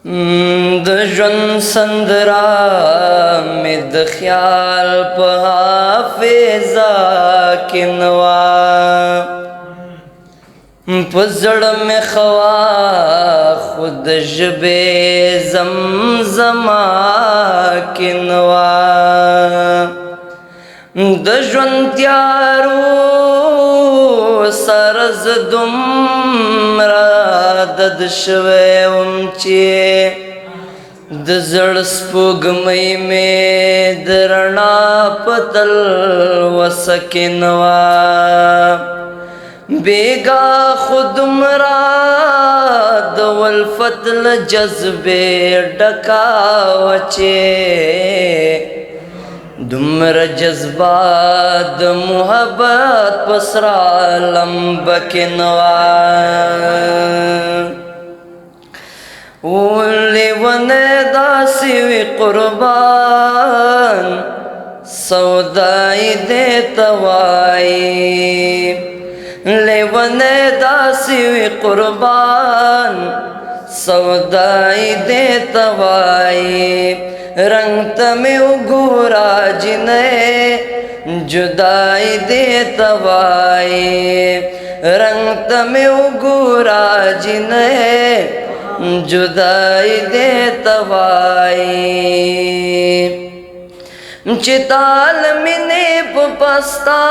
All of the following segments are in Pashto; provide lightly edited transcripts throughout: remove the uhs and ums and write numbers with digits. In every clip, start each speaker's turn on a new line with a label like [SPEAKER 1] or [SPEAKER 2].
[SPEAKER 1] د ژوند سندرا مې د خیال په حافظه کې نوا په زړه مې خوا خود ژبې زمزمه کې نوا د ژوند تیارو سره زه دومره دد شوی وم چې د زړه سپوږمۍ مې د رڼا په تلوسه کې نوا بیگا خود مرا د ولفت له جذبې ډکاوه چې دومره جذبات د محبت په سره لمبه کې نوا لیونی داسې وي قربان سودای دې ته وایي لیونی داسې وي قربان سودای دې ته وایي رنگ تمہیں وګورا جنې جدائی دے توائی رنگ تمہیں وګورا جنې جدائی دے توائی چتال منے پستا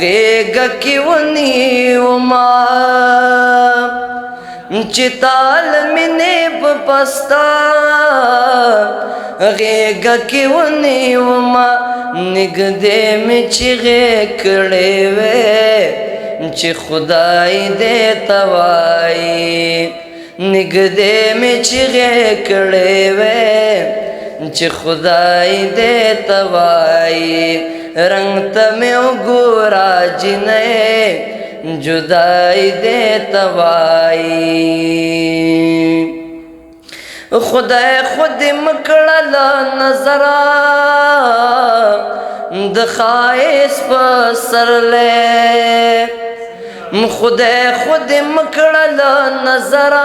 [SPEAKER 1] غیگ کی ونی وما چتال منے پستا غیگ کی ونی وما نگدے میں چغے کڑے وے چی خدای دے توائی نگدے میں چغے کڑے وے چی خدای دے توائی رنگ تمہیں وګورا جنې جدائی دے توائی خدای خود مکڑل نظرا د خائص پسر لے خدای خود مکڑل نظرا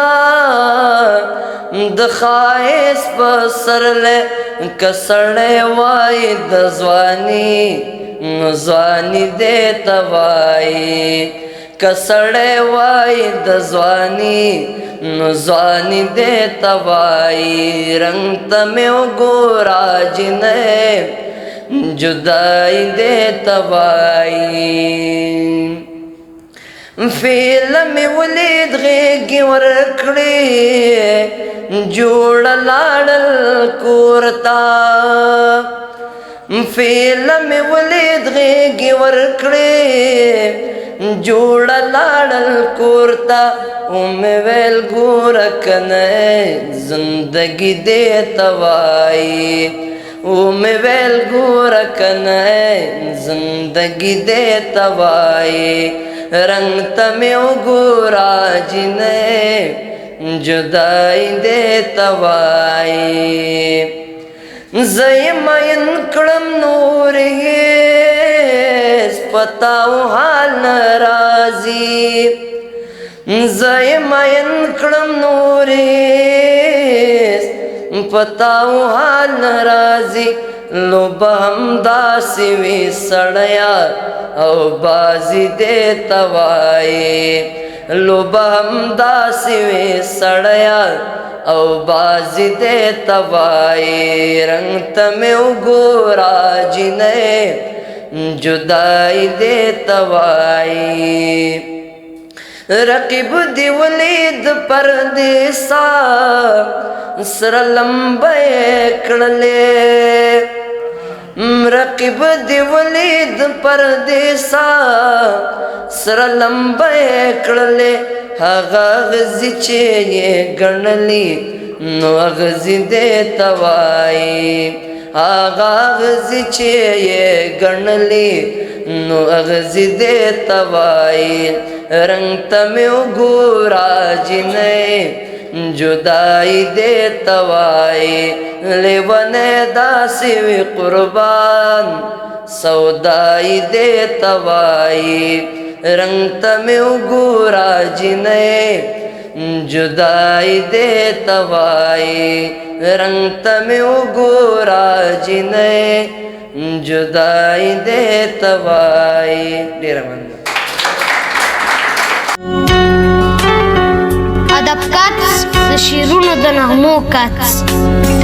[SPEAKER 1] د خائص پسر لے کسڑے وائی د زوانی زوانی دے توائی کسڑے وائی د زوانی زوانی دے توائی رنگ تمہیں وګورا جنې جدائی دے توائی فیلم ولید غیگی ورکڑی جوڑ لاڑل کورتا فیلم ولید غیگی ورکڑی جوڑ لاڑل کورتا ویل گورکنے زندگی دے توائی ویل گورکنے زندگی دے توائی رنگ تمہیں وګورا جنې جدائی دے توائی زیمین کڑم نور پتاو حال نرازی زیمین کڑم نوریس پتاو حال نرازی لو بہم داسی وی سڑیا او بازی دے توائی لو بہم داسی وی سڑیا او بازی دے توائی رنگ تمہیں وګورا جنې جدائی دے توائی رقیب دی ولید پردیسا سر لمبے کڑلے رقیب دی ولید پردیسا سر لمبے کڑلے هغه غزی چې یې ګڼلی نو غزی دے توائی آغا غزی چې یې ګڼلی نو غزی دے توائی رنگ تمہیں وګورا جنې جدائی دے توائی لیونی داسې وي قربان سودائی دے توائی رنگ تمہیں وګورا جنې जुदाई दे तवाई रंग तमे उगोरा जिने जुदाई दे तवाई डेरा मन
[SPEAKER 2] ادب کټس د شیرونو د نغمو کټس